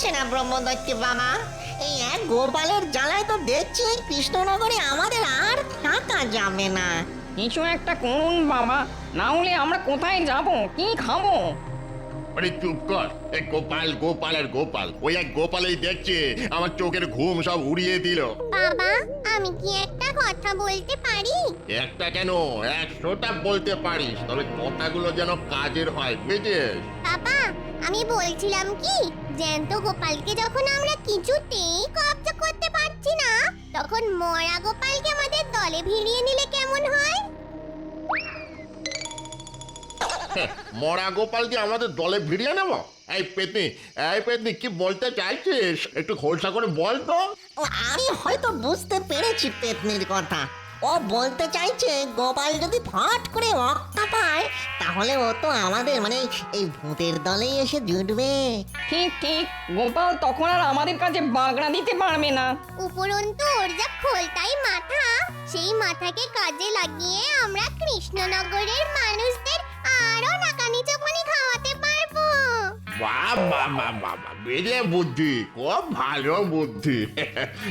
হচ্ছে না ব্রহ্মদৈত্য বাবা। এই এক গোপালের জ্বালায় তো দেখছি এই কৃষ্ণনগরে আমাদের আর থাকা যাবে না। কিছু একটা করুন বাবা, না হলে আমরা কোথায় যাব, কি খাবো? আরে চুপ কর। এই গোপাল গোপাল আর গোপাল, ওই এক গোপালেই দেখছে আমার চোখের ঘুম সব উড়িয়ে দিল। বাবা, আমি কি একটা কথা বলতে পারি? একটা কেন, 100টা বলতে পারিস, তবে কথাগুলো যেন কাজের হয়, বুঝেছিস? বাবা, আমি বলছিলাম কি, জ্যান্ত গোপালকে যখন আমরা কিছুতেই কবজা করতে পারছি না, তখন মরা গোপালকে আমাদের দলে ভিড়িয়ে নিলে কেমন হয়? মরা গোপালকে আমাদের দলে ভিড়িয়ে নেব? এই পেতনি কি বলতে চাইছিস? একটু খোলসা করে বল তো। ও, আমি হয়তো বুঝতে পেরেছি পেতনির কথা। ও বলতে চাইছে গোপাল যদি ফট করে রক্ষা পায় তাহলে ও তো আমাদের মানে এই ভূতের দলেই এসে জুটবে। ঠিক ঠিক, গোপাল তখন আর আমাদের কাছে বাগড়া দিতে পারবে না। উপরন্তু ওর যা খোলতাই মাথা, সেই মাথাকে কাজে লাগিয়ে আমরা কৃষ্ণনগরের মানুষদের আরো নাকানি চাপানি খাওয়াতে পারবো। বাহ বাহ বাহ বাহ বাহ, বেড়ে বুদ্ধি, খুব ভালো বুদ্ধি।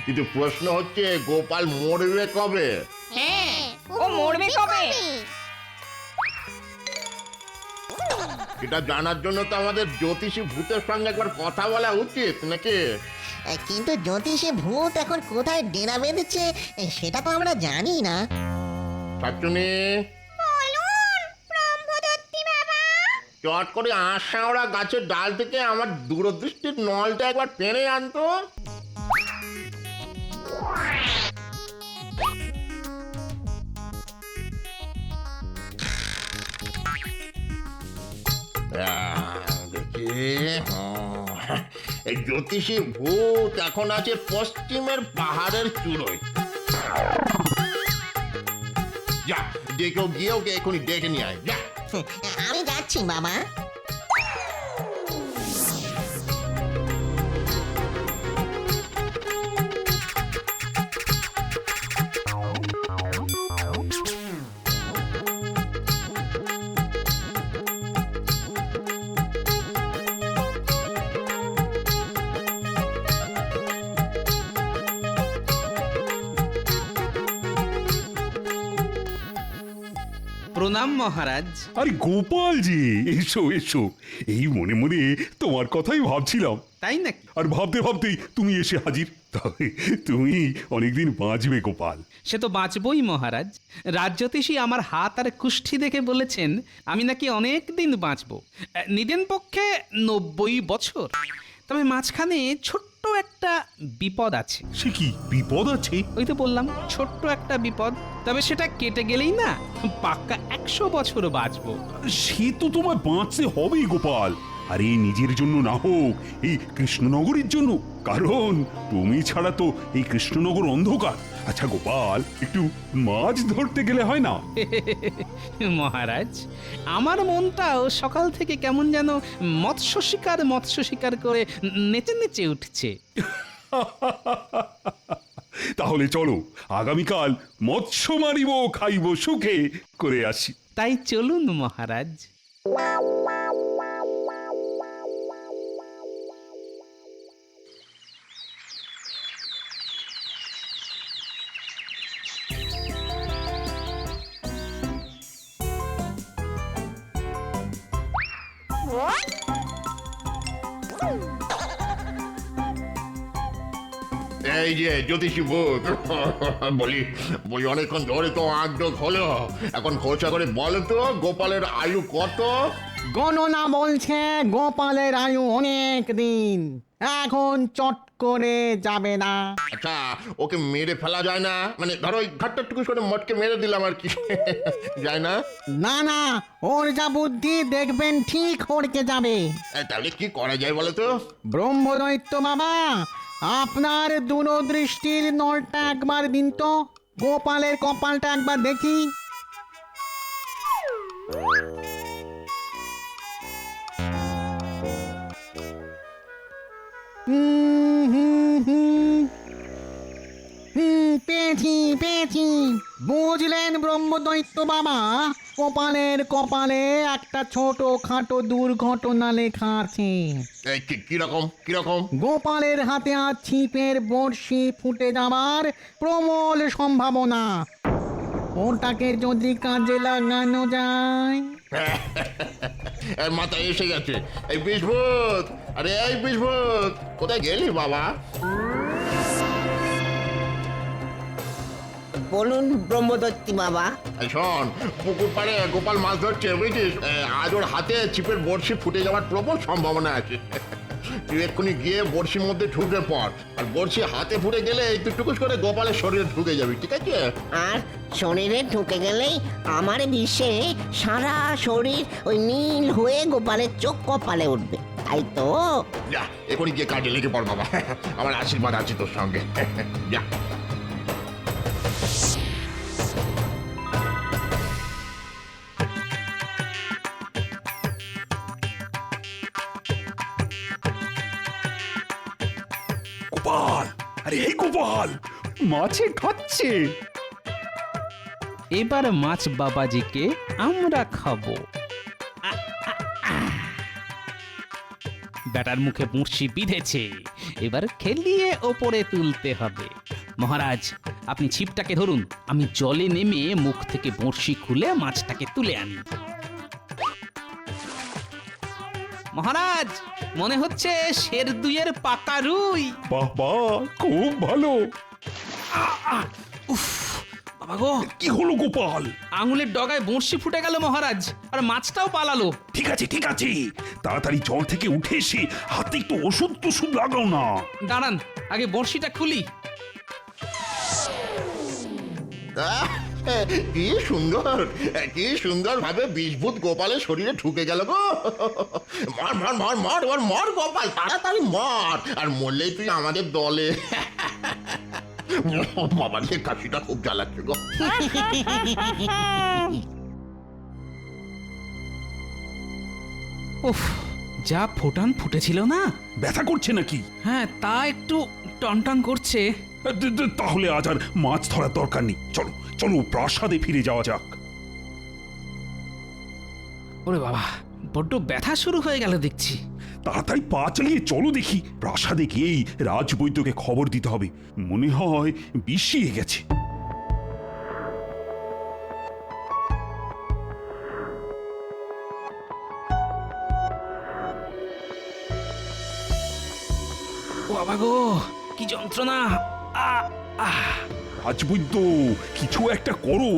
কিন্তু প্রশ্ন হচ্ছে গোপাল মরবে কবে? হ্যাঁ, ও মরবে কবে? এটা জানার জন্য তো আমাদের জ্যোতিষী ভূতের সঙ্গে একবার কথা বলা উচিত নাকি? কিন্তু জ্যোতিষে ভূত এখন কোথায় ডেরা বেঁধেছে সেটা তো আমরা জানি না। শাকচুনি, বলুন ব্রহ্মদত্তি বাবা। চট করে আশাওড়া গাছের ডাল থেকে আমার দূরদৃষ্টির নলটা একবার টেনে আনতো। দেখি, এই জ্যোতিষী ভূত এখন আছে পশ্চিমের পাহাড়ের চূড়োয়। যা, যে কেউ গিয়ে ওকে এখনই ডেকে নিয়ে আয়, যা। আমি যাচ্ছি বাবা। প্রণাম মহারাজ। আরে গোপাল জি, এসো এসো। এই মনে মনে তোমার কথাই ভাবছিলাম, তাই নাকি? আর ভাবতে ভাবতেই তুমি এসে হাজির। তবে তুমি অনেকদিন বাঁচবে গোপাল। সে তো বাঁচবই মহারাজ। রাজ্যতীশী আমার হাত আর কুষ্ঠি দেখে বলেছেন আমি নাকি অনেক দিন বাঁচবো, নিদেন পক্ষে 90 বছর। তবে মাঝখানে ছোট্ট একটা বিপদ আছে। সে কি বিপদ আছে? ওই তো বললাম ছোট্ট একটা বিপদ, তবে সেটা কেটে গেলেই না পাক্কা 100 বছর বাঁচবো। সে তো তোমায় বাঁচতে হবেই গোপাল। আরে নিজের জন্য না হোক, এই কৃষ্ণনগরের জন্য। কারণ তুমি ছাড়া তো এই কৃষ্ণনগর অন্ধকার। আচ্ছা গোপাল, একটু মাছ ধরতে গেলে হয় না? মহারাজ, আমার মনটাও সকাল থেকে কেমন যেন মৎস্য শিকার করে নেচে নেচে উঠছে। তাহলে চলো আগামীকাল মৎস্য মারিব খাইব সুখে করে আসি। তাই চলুন মহারাজ। এই যে জ্যোতিষী ভূত, বলি বলি অনেকক্ষণ ধরে তো আগ্রহ হলো, এখন খোঁচা করে বলো তো গোপালের আয়ু কত? গণনা বলছে গোপালের আয়ু অনেক দিন, এখন চট করে যাবে না। আচ্ছা, ওকে মেরে ফেলা যায় না? মানে ধরো ওই ঘাটটা টুকুস করে মটকে মেরে দিলাম আর কি, যায় না? না না, ওর যা বুদ্ধি দেখবেন ঠিক হড়কে যাবে। তাহলে কি করা যায় বলো তো? ব্রহ্মদৈত্য বাবা, আপনার দূরদৃষ্টির নলটা একবার দিন তো, গোপালের কপালটা একবার দেখি। পেয়েছি পেয়েছি, বুঝলেন ব্রহ্মদৈত্য বাবা, গোপালের কপালে একটা ছোট খাটো দুর্ঘটনা লেখা আছে। এই কিরকম কিরকম? গোপালের হাতে আজ ছিপের বড়শি ফুটে যাওয়ার প্রবল সম্ভাবনা। ওটাকে যদি কাজে লাগানো যায়। এর মাথায় এসে গেছে। এই বিষ্ভূত, আরে এই বিষ্ভূত, কোথায় গেলি বাবা? বলুন ব্রহ্মদত্তি বাবা। এই শোন, পুকুর পাড়ে গোপাল মাছ ধরছে বুঝছিস, আজ ওর হাতে ছিপের বড়শি ফুটে যাওয়ার প্রবল সম্ভাবনা আছে। তুই এক্ষুনি গিয়ে বড়শির মধ্যে ঢুকে পড়, আর বড়শি হাতে ফুটে গেলে তুই টুকুস করে গোপালের শরীরে ঢুকে যাবি, ঠিক আছে? আর শরীরে ঢুকে গেলেই আমার বিশ্বে সারা শরীর ওই নীল হয়ে গোপালের চোখ কপালে উঠবে, তাই তো? যা এক্ষুনি গিয়ে কাজে লেগে পড় বাবা, আমার আশীর্বাদ আছে তোর সঙ্গে। যা। গোপাল, আরে এই গোপাল, মাছে খাচ্ছে। এবার মাছ বাবাজিকে আমরা খাবো। ব্যাটার মুখে বড়শি বিঁধেছে, এবার খেলিয়ে ওপরে তুলতে হবে। মহারাজ, আপনি ছিপটাকে ধরুন, আমি জলে নেমে মুখ থেকে বড়শি খুলে মাছটাকে তুলে আনি। মহারাজ, মনে হচ্ছে শের দুইয়ের পাকা রুই। বাহ বাহ, খুব ভালো। বাবা গো, কি হলো গোপাল? আঙুলের ডগায় বড়শি ফুটে গেল মহারাজ, আর মাছটাও পালালো। ঠিক আছে ঠিক আছে, তাড়াতাড়ি জল থেকে উঠে এসে হাতে একটু ওষুধ টষুধ লাগাও না। দাঁড়ান, আগে বড়শিটা খুলি। আহ, কি সুন্দর, কি সুন্দর ভাবে বিষভূত গোপালের শরীরে ঢুকে গেল গো। মর মর মর মর, এবার মর গোপাল, তাড়াতাড়ি মর, আর মরলেই তুই আমাদের দলে। বাবা রে, কাশিটা খুব জ্বালাচ্ছে গো। উফ, যা ফোটান ফুটেছিল না। ব্যথা করছে নাকি? হ্যাঁ, তা একটু টনটন করছে। তাহলে আজ আর মাছ ধরার দরকার নেই, চলো চলো প্রাসাদে ফিরে যাওয়া যাক। ওরে বাবা, বড্ড ব্যথা শুরু হয়ে গেল দেখছি। তাড়াতাড়ি পা চালিয়ে চলো দেখি, প্রাসাদে গিয়েই রাজবৈদ্যকে খবর দিতে হবে, মনে হয় বিষিয়ে গেছে। ও বাবা গো, কি যন্ত্রণা! রাজবৈদ্য, কিছু একটা করো।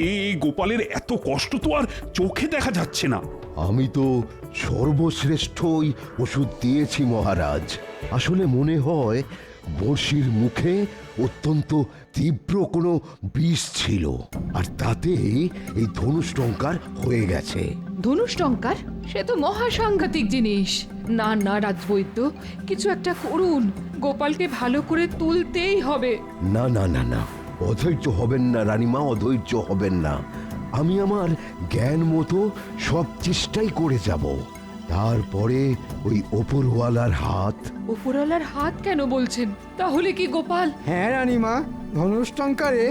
এই গোপালের এত কষ্ট তো আর চোখে দেখা যাচ্ছে না। আমি তো সর্বশ্রেষ্ঠই ওষুধ দিয়েছি মহারাজ। আসলে মনে হয় বড়শির মুখে অত্যন্ত তীব্র কোনো বিষ ছিল, আর তাতে এই ধনুষ্টঙ্কার হয়ে গেছে। ধনুষ্টঙ্কার? সে তো মহাসাংঘাতিক জিনিস। না না রাজবৈদ্য, কিছু একটা করুন, গোপালকে ভালো করে তুলতেই হবে। না না না না, অধৈর্য হবেন না রানীমা, অধৈর্য হবেন না। আমি আমার জ্ঞান মতো সব চেষ্টাই করে যাব। তারপরে ওই ওপরওয়ালার হাত। উপরওয়ালার হাত কেন বলছেন? তাহলে কি গোপাল? হ্যাঁ রানীমা, ধনুষ্টঙ্কারে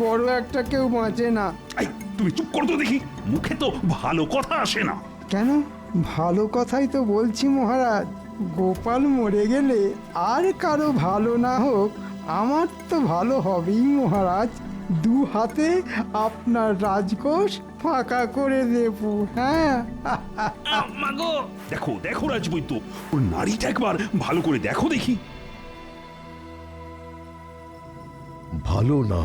বড় একটা কেউ বাঁচে না। এই, তুমি চুপ করো তো দেখি, মুখে তো ভালো কথা আসে না। কেন? ভালো কথাই তো বলছি মহারাজ। গোপাল মরে গেলে আর কারো ভালো না হোক, আমার তো ভালো হবেই মহারাজ। দু হাতে আপনার রাজকোষ ফাঁকা করে দেব। হ্যাঁ, মাগো, দেখো দেখো রাজবৈদ্য, ওর নাড়িটা একবার ভালো করে দেখো দেখি। ভালো না,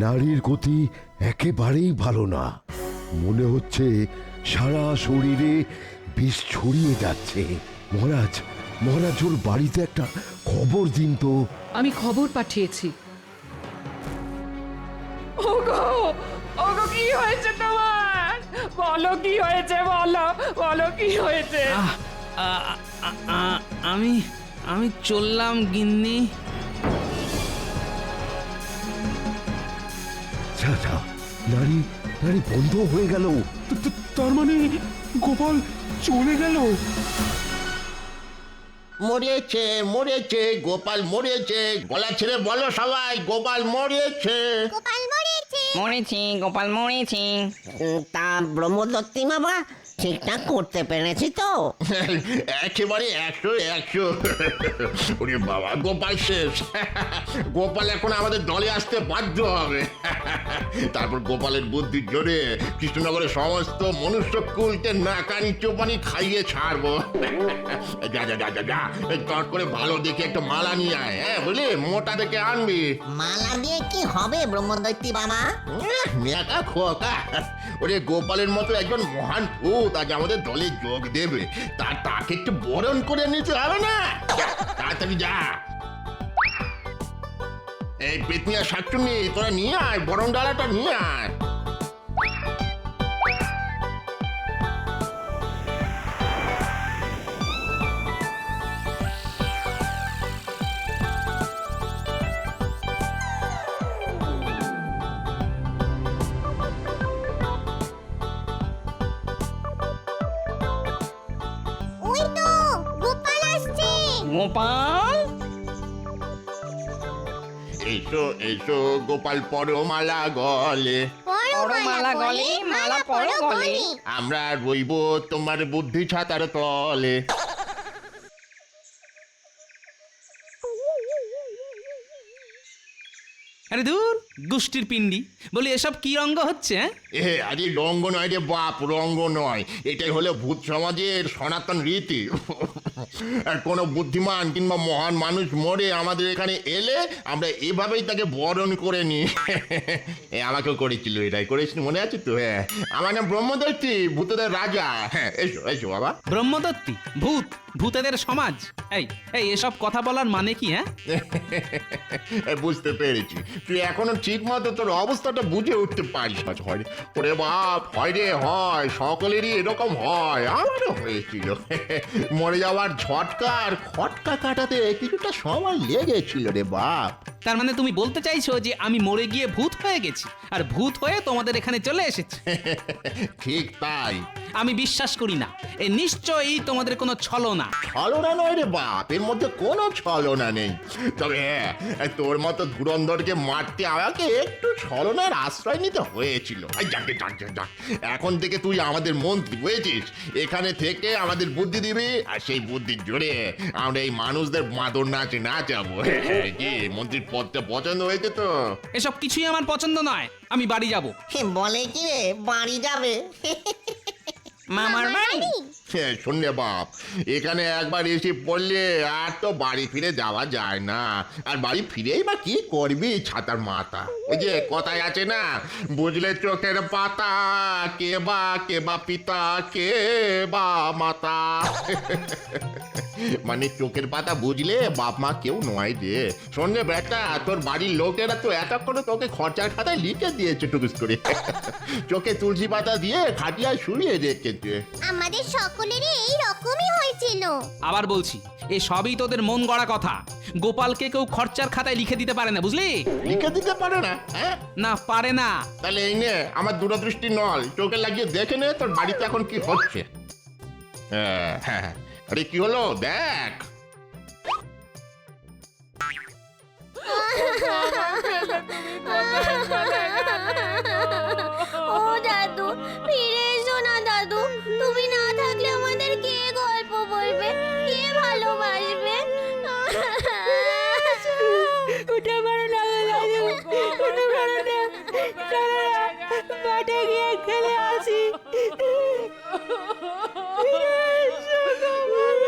নারীর গতি একেবারেই ভালো না। মনে হচ্ছে সারা শরীরে বিষ ছড়িয়ে যাচ্ছে। মহারাজ, মহারাজ, ওর বাড়িতে একটা খবর দিন তো। আমি খবর পাঠিয়েছি। ওগো, ওগো, কি হয়েছে তোমার? বলো কি হয়েছে, বলো বলো কি হয়েছে? আমি আমি চললাম গিন্নি। আচ্ছা, নারী নারী বন্ধ হয়ে গেল। তার মানে গোপাল চলে গেল? মরেছে মরেছে, গোপাল মরেছে, গলা ছেড়ে বলো সবাই, গোপাল মরেছে। গোপাল মরেছে। মরেছি গোপাল মরেছি। তা ব্রহ্মদত্তি বাবা ঠিকঠাক করতে পেরেছি তো? একেবারে 100 ওরে বাবা, গোপাল শেষ। গোপাল এখন আমাদের দলে আসতে বাধ্য হবে। তারপর গোপালের বুদ্ধির জোরে কৃষ্ণনগরের সমস্ত মনুষ্যকুলকে নাকানি চোপানি খাইয়ে ছাড়বো। যা যা যা যা যা, চট করে ভালো দেখে একটা মালা নিয়ে আয়, হ্যাঁ বুঝলি, মোটা দেখে আনবি। মালা দিয়ে কি হবে ব্রহ্মদত্তি বাবা? নেকা খোকা, ওরে গোপালের মতো একজন মহান ভূত আজ আমাদের দলে যোগ দেবে, তাকে একটু বরণ করে নিতে হবে না? যা, তাড়াতাড়ি যা। এই পেতনিয়া শাকচুন্নি, তোরা নিয়ে আয়, বরণ ডালাটা নিয়ে আয়। ওই তো গোপাল আসছে। গোপাল এসো এসো গোপাল, পরো মালা গলে, পরো মালা গলে, মালা পরো গলে। আমরা রইব তোমার বুদ্ধি ছাতার তলে। আরে দূর গোষ্ঠীর পিণ্ডি, বলি এসব কি রঙ্গ হচ্ছে? আরে রঙ্গ নয় রে বাপ, রঙ্গ নয়, এটাই হলো ভূত সমাজের সনাতন রীতি। আর কোনো বুদ্ধিমান কিংবা মহান মানুষ মরে আমাদের এখানে এলে আমরা এভাবেই তাকে বরণ করে নিই। আমাকেও করেছিল, এটাই করেছিল, মনে আছে তো? হ্যাঁ, আমার নাম ব্রহ্মদত্তি, ভূতদের রাজা। হ্যাঁ, এসো এসো বাবা। ব্রহ্মদত্তি ভূত, ভূতেদের সমাজ, এই এই এসব কথা বলার মানে কি? হ্যাঁ, বুঝতে পেরেছি, তুই এখনো ঠিক মতো তোর অবস্থাটা বুঝে উঠতে পারিস না। হয় ওরে বাপ, হয় রে হয়, সকলেরই এরকম হয়, আমারও হয়েছিল। মরে যাওয়ার ঝটকা আর খটকা কাটাতে কিছুটা সময় লেগেছিল রে বাপ। তার মানে তুমি বলতে চাইছো যে আমি মরে গিয়ে ভূত হয়ে গেছি, আর ভূত হয়ে তোমাদের এখানে চলে এসেছি? ঠিক তাই। আমি বিশ্বাস করি না, এ নিশ্চয়ই তোমাদের কোনো ছলনা। ছলনা নয় রে বাপ, এর মধ্যে কোনো ছলনা নেই। তবে হ্যাঁ, তোর মতো ধুরন্ধরকে মারতে আমাকে একটু ছলনার আশ্রয় নিতে হয়েছিল। যাকে যাক যাক, এখন থেকে তুই আমাদের মন্ত্রী বুঝেছিস, এখানে থেকে আমাদের বুদ্ধি দিবি, আর সেই বুদ্ধির জোরে আমরা এই মানুষদের মাদর নাচ নাচাবো। কি মন্ত্রীর পদটা পছন্দ হয়েছে তো? এসব কিছুই আমার পছন্দ নয়, আমি বাড়ি যাব। বলে কি রে, বাড়ি যাবে? মামার বাড়ি? শোন রে বাপ, এখানে একবার এসে পড়লে আর তো বাড়ি ফিরে যাওয়া যায় না। আর বাড়ি ফিরেই বা কি করবি, ছাতার মাথা। ওই যে কথায় আছে না, বুঝলে চোখের পাতা, কে বা পিতা, কে বা মাতা। মানে চোখের পাতা বুঝলে বাপ মা কেউ নয় রে। শোন রে বেটা, তোর বাড়ির লোকেরা তো এতক্ষণে তোকে খরচার খাতায় লিখে দিয়েছে টুকুস করে। চোখে তুলসী পাতা দিয়ে খাটিয়ায় শুয়ে রেখেছে। আমাদের সকলেরই এই রকমই হয়েছিল। আবার বলছি, এ সবই তোদের মন গড়া কথা। গোপালকে কেউ খরচার খাতায় লিখে দিতে পারে না, বুঝলি? লিখে দিতে পারে না? হ্যাঁ, না পারে না। তাহলে এই নে আমার দূরদৃষ্টি নল, চোখে লাগিয়ে দেখে নে তোর বাড়িতে এখন কি হচ্ছে। হ্যাঁ হ্যাঁ, আরে কি হলো দেখ। ও দাদু, ফিরে এসো না দাদু। তুমি না থাকলে আমাদের কে গল্প বলবে, কে ভালোবাসবে? উঠে পড়ো না দাদু, উঠে পড়ো না, চলো না, মাঠে গিয়ে খেলে আসি। ফিরে এসো গোপাল,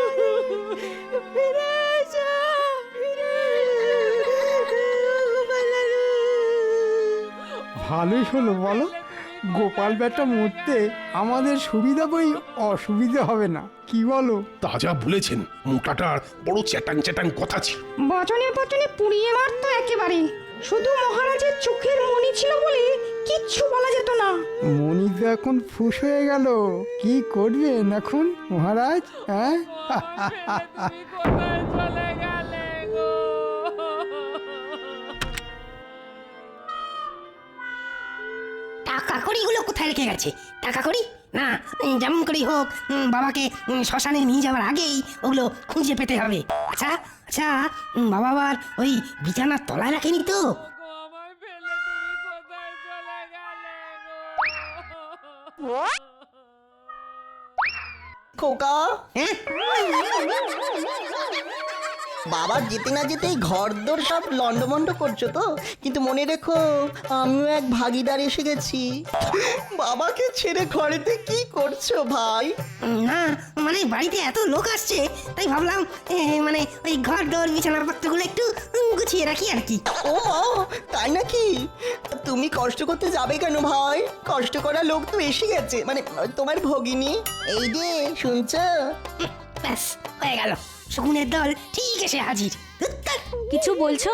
ফিরে এসো, ফিরে এসো গোপাল দাদু। ভালোই হলো বলো, গোপাল বেটা মরতে আমাদের সুবিধা বই অসুবিধা হবে না, কি বলো? তা যা বলেছেন, মোটাটার বড় চ্যাটাং চ্যাটাং কথা ছিল। বচনে বচনে পুড়িয়ে মারতো একেবারে। শুধু মহারাজের চোখের মণি ছিল বলে কিচ্ছু বলা যেত না। মণি তো এখন ফুস হয়ে গেল, কি করবেন এখন মহারাজ? হ্যাঁ, টাকা কড়িগুলো কোথায় রেখে গেছে? টাকা কড়ি না, যেমন করেই হোক বাবাকে শ্মশানে নিয়ে যাওয়ার আগেই ওগুলো খুঁজে পেতে হবে। আচ্ছা আচ্ছা, বাবা আবার ওই বিছানার তলায় রাখেনি তো? খোকা বাবা যেতে না যেতেই ঘরদোর সব লন্ডমন্ড করছো তো, কিন্তু মনে রেখো আমিও এক ভাগিদার এসে গেছি। বাবাকে ছেড়ে ঘরেতে কি করছো ভাই? না মানে বাড়িতে এত লোক আসছে তাই ভাবলাম মানে ওই ঘর দোর বিছানাপত্রগুলো একটু গুছিয়ে রাখি আর কি। ও মা, তাই নাকি? তুমি কষ্ট করতে যাবে কেন ভাই? কষ্ট করা লোক তো এসে গেছে, মানে তোমার ভগিনী। এই যে শুনছো? ব্যাস হয়ে গেল, শকুনের দল ঠিক এসে হাজির। কিছু বলছো?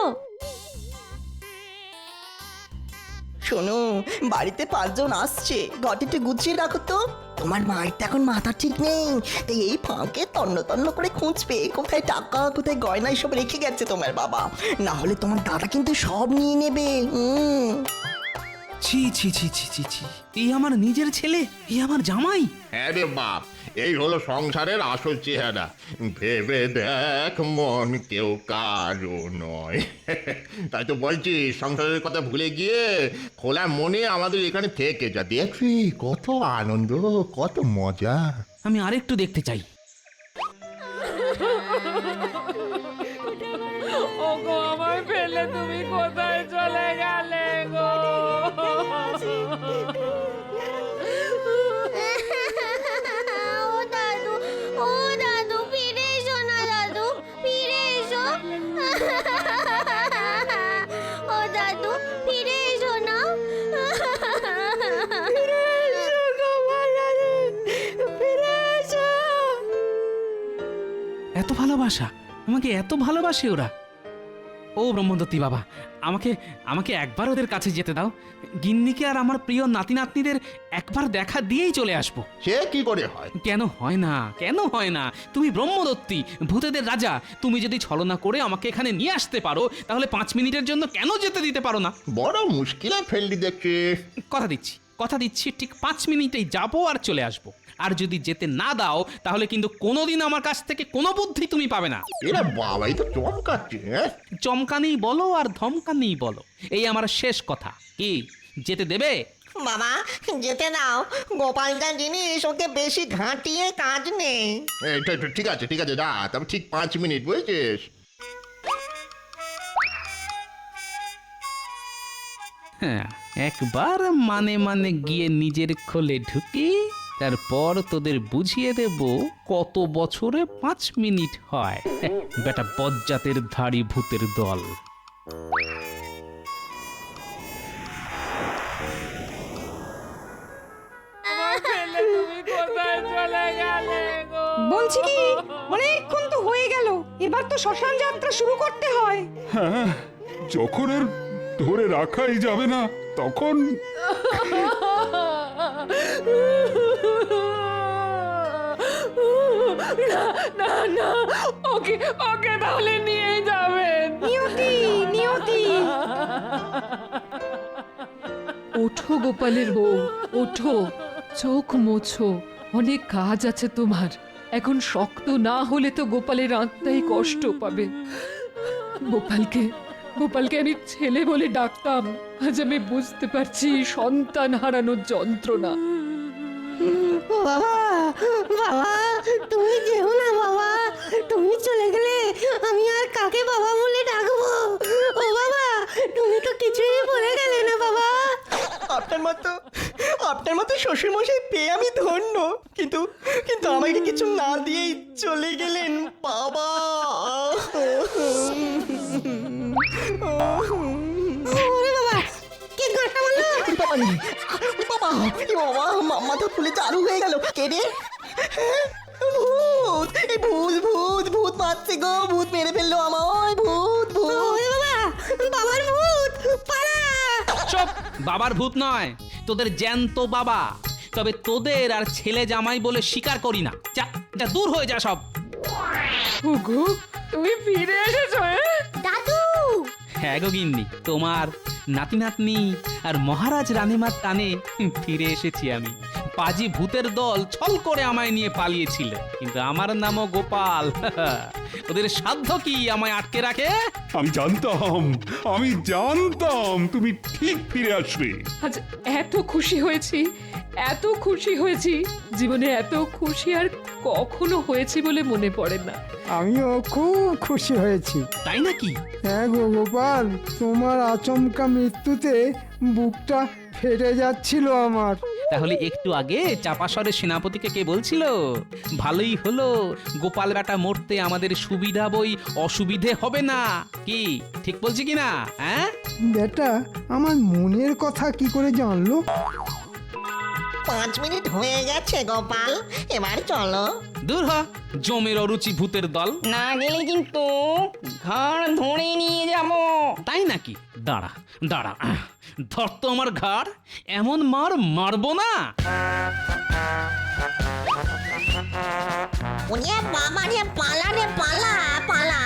শোনো, বাড়িতে 5 জন আসছে, ঘরটিতে গুছিয়ে রাখো তো। তোমার মায়ের তো এখন মাথা ঠিক নেই, তাই এই ফাঁকে তন্ন তন্ন করে খুঁজবে কোথায় টাকা কোথায় গয়না সব রেখে গেছে তোমার বাবা, না হলে তোমার দাদা কিন্তু সব নিয়ে নেবে। ছি ছি ছি ছি ছি ছি, এই আমার নিজের ছেলে, এই আমার জামাই। হ্যাঁ রে বাপ, এই হলো সংসারের আসল চেহারা। ভেবে দেখ মন কেউ কারো নয়। তাই তো বলছি, সংসারের কথা ভুলে গিয়ে খোলা মনে আমাদের এখানে থেকে যা, দেখবি কত আনন্দ, কত মজা। আমি আরেকটু দেখতে চাই। ওগো আমার ফেলে তুমি কোথায় চলে গেলে গো? ও দাদু ফিরে এসো না, দাদু ফিরে এসো। ও দাদু ফিরে এসো না। এত ভালোবাসা, আমাকে এত ভালোবাসে ওরা। ও ব্রহ্মদত্তী বাবা, আমাকে আমাকে একবার ওদের কাছে যেতে দাও। গিন্নিকে আর আমার প্রিয় নাতি নাতনিদের একবার দেখা দিয়েই চলে আসবো। সে কি করে হয়? কেন হয় না, কেন হয় না? তুমি ব্রহ্মদত্তী, ভূতেদের রাজা, তুমি যদি ছলনা করে আমাকে এখানে নিয়ে আসতে পারো, তাহলে 5 মিনিটের জন্য কেন যেতে দিতে পারো না? বড় মুশকিলে ফেললি দেখছি। কথা দিচ্ছি ঠিক 5 মিনিটেই যাবো আর চলে আসবো। আর যদি যেতে না দাও, তাহলে কিন্তু কোনোদিন আমার কাছ থেকে কোনো বুদ্ধি তুমি পাবে না। এরা বাবাই তো চমকাচ্ছে। চমকানি বলো আর ধমকানি বলো, এই আমার শেষ কথা। কি যেতে দেবে? বাবা যেতে দাও, গোপালটা জিনিস, ওকে বেশি ঘাঁটিয়ে কাজ নেই। ঠিক আছে ঠিক আছে, যা, তবে ঠিক 5 মিনিট, বুঝেছিস? হ্যাঁ, একবার মানে মানে গিয়ে নিজের খোলে ঢুকি, তারপর তোদের বুঝিয়ে দেব কত বছরে 5 মিনিট হয়। বেটা বজ্জাতের ধাড়ি ভূতের দল। আমার ফেলে তুমি কোথায় চলে গেলে গো? বলছি কি, অনেকক্ষণ তো হয়ে গেল, এবার তো শ্মশান যাত্রা শুরু করতে হয়। হ্যাঁ, যখন আর ধরে রাখাই যাবে না তখন না না না, ওকে ওকে তাহলে নিয়ে যাবেন। নিয়তি নিয়তি, ওঠো গোপালের বউ, ওঠো, চোখ মোছো, অনেক কাজ আছে তোমার। এখন শক্ত না হলে তো গোপালের আত্মাই কষ্ট পাবে। গোপালকে আমি ছেলে বলে ডাকতাম, আজ আমি বুঝতে পারছি সন্তান হারানোর যন্ত্রণা। বাবা বাবা, তুমি যেও না বাবা, তুমি চলে গেলে আমি আর কাকে বাবা বলে ডাকবো? ও বাবা, তুমি তো কিছুই বলে গেলে না বাবা। আপনার মতো শ্বশুরমশাই পেয়ে আমি ধন্য, কিন্তু কিন্তু আমাকে কিছু না দিয়েই চলে গেলেন বাবা। ওরে বাবা, কে ঘরটা বললো? বাবা মাথা ফুলে চালু হয়ে গেল। কে রে? ভূত! এই ভূত ভূত ভূত মারছে গো, ভূত মেরে ফেললো আমায়, ভূত ভূত। ওরে বাবা, বাবার ভূত, পালা! চুপ! বাবার ভূত নয়, তোদের জ্যান্ত বাবা। তবে তোদের আর ছেলে জামাই বলে স্বীকার করি না। যা যা, দূর হয়ে যা সব। ওগো তুমি ফিরে এসেছো? দাদু হ্যাঁ গো গিন্নি, তোমার নাতি নাতনি আর মহারাজ রানীমার টানে ফিরে এসেছি আমি। পাজি ভূতের দল ছল করে আমায় নিয়ে পালিয়েছিল, কিন্তু আমার নামও গোপাল। ওদের সাধ্য কি আমায় আটকে রাখে? আমি জানতাম তুমি ঠিক ফিরে আসবে। আজ এত খুশি হয়েছি জীবনে এত খুশি আর কখনো হয়েছি বলে মনে পড়ে না। আমিও খুব খুশি হয়েছি। তাই নাকি? হ্যাঁ গো গোপাল, তোমার আচমকা মৃত্যুতে বুকটা ফেটে যাচ্ছিল আমার। তাহলে একটু আগে চাপাসরের সেনাপতিকে কে বলছিল ভালোই হলো গোপাল বেটা মরতে আমাদের সুবিধা বই অসুবিধে হবে না? কি ঠিক বলছি কিনা? হ্যাঁ বেটা আমার মনের কথা কি করে জানলো? 5 মিনিট হয়ে গেছে গোপাল, এবার চলো। দূর হ জমের অরুচি ভূতের দল। না গেলে কিন্তু ঘাড় ধরে নিয়ে যাব। তাই নাকি? দাঁড়া দাঁড়া, ধর তো আমার ঘাড়, এমন মার মারবো না। ওরে বাবা রে, পালা রে পালা পালা।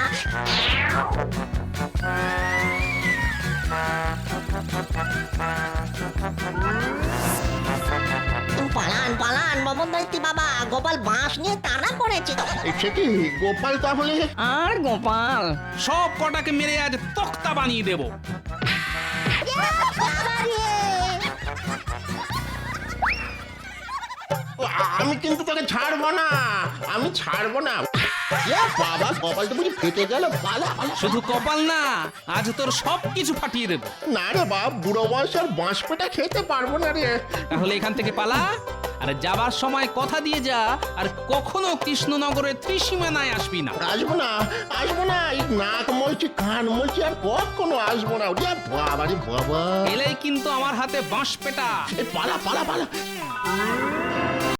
পালান পালান ববনদৈত্যি বাবা, গোপাল বাঁশ নিয়ে তাড়া করেছে। সে কি গোপাল তাহলে? আর গোপাল সব কটাকে মেরে আজ তক্তা বানিয়ে দেব। আমি কিন্তু তোকে ছাড়বো না, আমি ছাড়বো না। বাবা, কপাল তো বুঝি ফেটে গেল। পালা পালা। শুধু কপাল না, আজ তোর সব কিছু ফাটিয়ে দেব। না রে বাপ, বুড়ো বয়স আর বাঁশ পেটা খেতে পারবো না রে। তাহলে এখান থেকে পালা, আর যাবার সময় কথা দিয়ে যা আর কখনো কৃষ্ণনগরের ত্রিসীমানায় আসবি না। আসবো না, আসবো না। এই নাক মলছি, কান মলছি, আর কখনো আসবো না। ওরে বাবা রে বাবা, এলেই কিন্তু আমার হাতে বাঁশ পেটা। পালা পালা পালা।